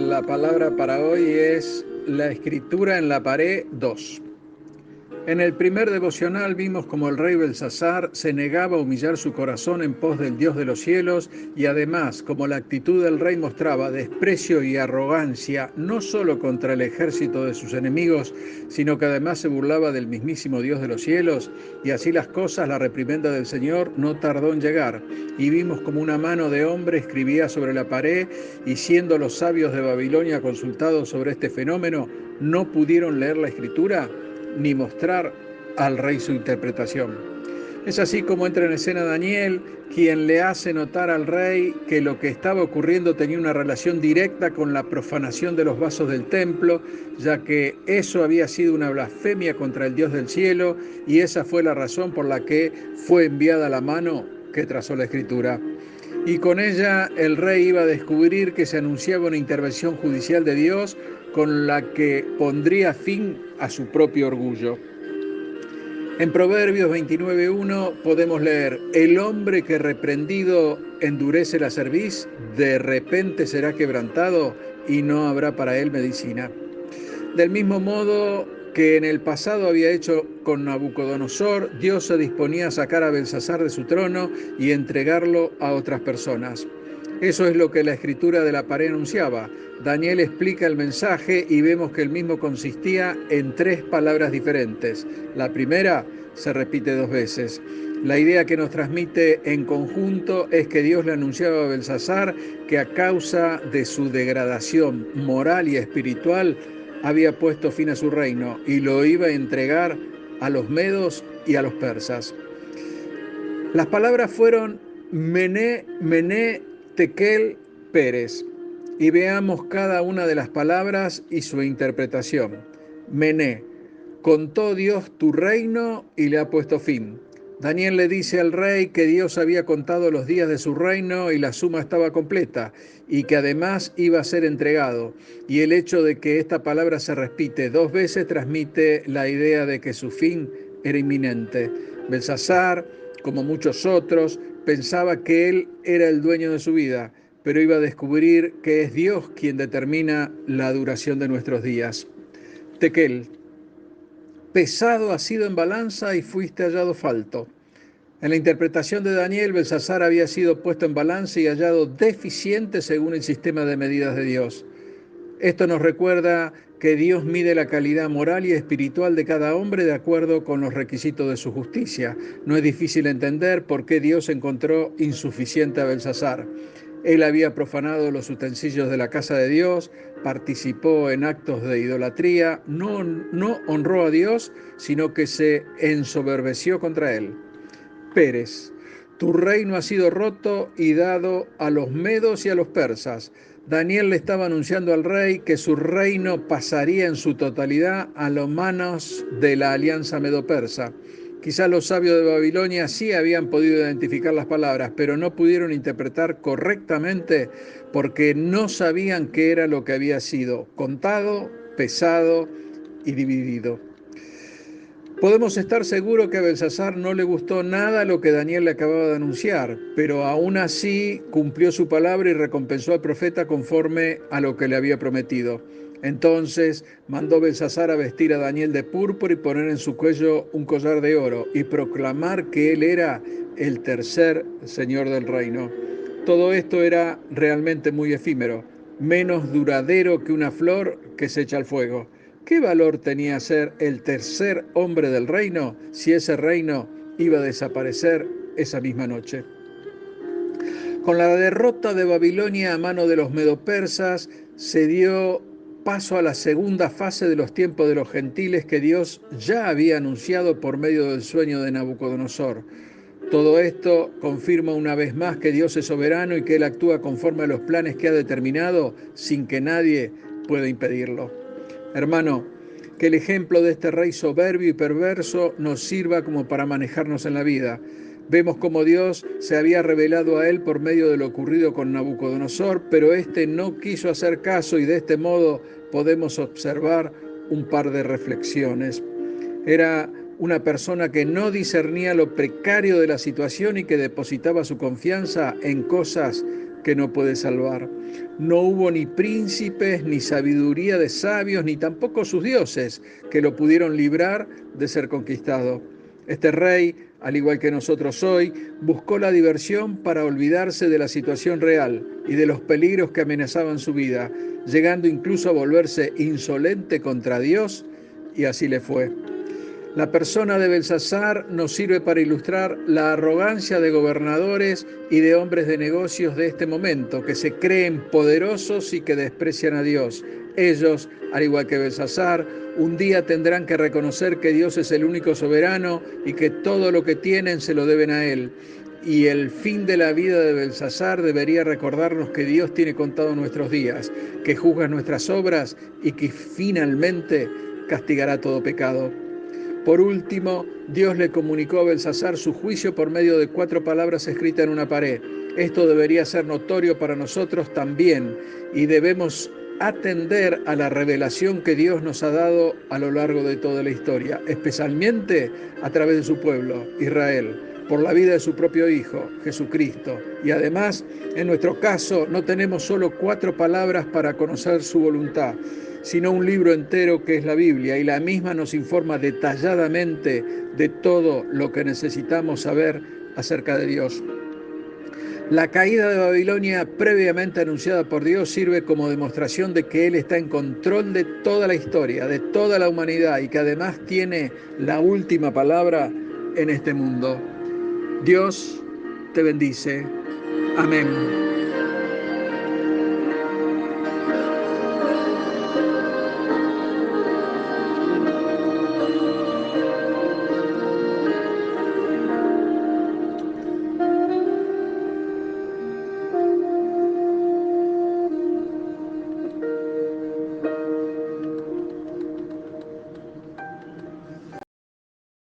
La palabra para hoy es la escritura en la pared 2. En el primer devocional vimos como el rey Belsasar se negaba a humillar su corazón en pos del Dios de los cielos y además como la actitud del rey mostraba desprecio y arrogancia no solo contra el ejército de sus enemigos, sino que además se burlaba del mismísimo Dios de los cielos, y así las cosas, la reprimenda del Señor no tardó en llegar, y vimos como una mano de hombre escribía sobre la pared, y siendo los sabios de Babilonia consultados sobre este fenómeno, no pudieron leer la escritura ni mostrar al rey su interpretación. Es así como entra en escena Daniel, quien le hace notar al rey que lo que estaba ocurriendo tenía una relación directa con la profanación de los vasos del templo, ya que eso había sido una blasfemia contra el Dios del cielo, y esa fue la razón por la que fue enviada la mano que trazó la escritura. Y con ella el rey iba a descubrir que se anunciaba una intervención judicial de Dios con la que pondría fin a su propio orgullo. En Proverbios 29:1 podemos leer: el hombre que reprendido endurece la cerviz, de repente será quebrantado y no habrá para él medicina. Del mismo modo que en el pasado había hecho con Nabucodonosor, Dios se disponía a sacar a Belsasar de su trono y entregarlo a otras personas. Eso es lo que la escritura de la pared anunciaba. Daniel explica el mensaje y vemos que el mismo consistía en 3 palabras diferentes. La primera se repite 2 veces. La idea que nos transmite en conjunto es que Dios le anunciaba a Belsasar que a causa de su degradación moral y espiritual había puesto fin a su reino y lo iba a entregar a los medos y a los persas. Las palabras fueron Mené, Mené, Tekel, Pérez. Y veamos cada una de las palabras y su interpretación. Mené: contó Dios tu reino y le ha puesto fin. Daniel le dice al rey que Dios había contado los días de su reino y la suma estaba completa, y que además iba a ser entregado. Y el hecho de que esta palabra se repite 2 veces transmite la idea de que su fin era inminente. Belsasar, como muchos otros, pensaba que él era el dueño de su vida, pero iba a descubrir que es Dios quien determina la duración de nuestros días. Tekel: pesado has sido en balanza y fuiste hallado falto. En la interpretación de Daniel, Belsasar había sido puesto en balanza y hallado deficiente según el sistema de medidas de Dios. Esto nos recuerda que Dios mide la calidad moral y espiritual de cada hombre de acuerdo con los requisitos de su justicia. No es difícil entender por qué Dios encontró insuficiente a Belsasar. Él había profanado los utensilios de la casa de Dios, participó en actos de idolatría, no honró a Dios, sino que se ensoberbeció contra él. Pérez: tu reino ha sido roto y dado a los medos y a los persas. Daniel le estaba anunciando al rey que su reino pasaría en su totalidad a las manos de la alianza medo-persa. Quizás los sabios de Babilonia sí habían podido identificar las palabras, pero no pudieron interpretar correctamente porque no sabían qué era lo que había sido contado, pesado y dividido. Podemos estar seguros que a Belsasar no le gustó nada lo que Daniel le acababa de anunciar, pero aún así cumplió su palabra y recompensó al profeta conforme a lo que le había prometido. Entonces mandó Belsasar a vestir a Daniel de púrpura y poner en su cuello un collar de oro y proclamar que él era el tercer señor del reino. Todo esto era realmente muy efímero, menos duradero que una flor que se echa al fuego. ¿Qué valor tenía ser el tercer hombre del reino si ese reino iba a desaparecer esa misma noche? Con la derrota de Babilonia a mano de los medopersas se dio paso a la segunda fase de los tiempos de los gentiles que Dios ya había anunciado por medio del sueño de Nabucodonosor. Todo esto confirma una vez más que Dios es soberano y que Él actúa conforme a los planes que ha determinado sin que nadie pueda impedirlo. Hermano, que el ejemplo de este rey soberbio y perverso nos sirva como para manejarnos en la vida. Vemos cómo Dios se había revelado a él por medio de lo ocurrido con Nabucodonosor, pero éste no quiso hacer caso y de este modo podemos observar un par de reflexiones. Era una persona que no discernía lo precario de la situación y que depositaba su confianza en cosas que no puede salvar. No hubo ni príncipes, ni sabiduría de sabios, ni tampoco sus dioses, que lo pudieron librar de ser conquistado. Este rey, al igual que nosotros hoy, buscó la diversión para olvidarse de la situación real y de los peligros que amenazaban su vida, llegando incluso a volverse insolente contra Dios, y así le fue. La persona de Belsasar nos sirve para ilustrar la arrogancia de gobernadores y de hombres de negocios de este momento, que se creen poderosos y que desprecian a Dios. Ellos, al igual que Belsasar, un día tendrán que reconocer que Dios es el único soberano y que todo lo que tienen se lo deben a Él. Y el fin de la vida de Belsasar debería recordarnos que Dios tiene contado nuestros días, que juzga nuestras obras y que finalmente castigará todo pecado. Por último, Dios le comunicó a Belsasar su juicio por medio de 4 palabras escritas en una pared. Esto debería ser notorio para nosotros también y debemos atender a la revelación que Dios nos ha dado a lo largo de toda la historia, especialmente a través de su pueblo, Israel, por la vida de su propio Hijo, Jesucristo. Y además, en nuestro caso, no tenemos solo 4 palabras para conocer su voluntad, sino un libro entero que es la Biblia, y la misma nos informa detalladamente de todo lo que necesitamos saber acerca de Dios. La caída de Babilonia, previamente anunciada por Dios, sirve como demostración de que Él está en control de toda la historia, de toda la humanidad, y que además tiene la última palabra en este mundo. Dios te bendice. Amén.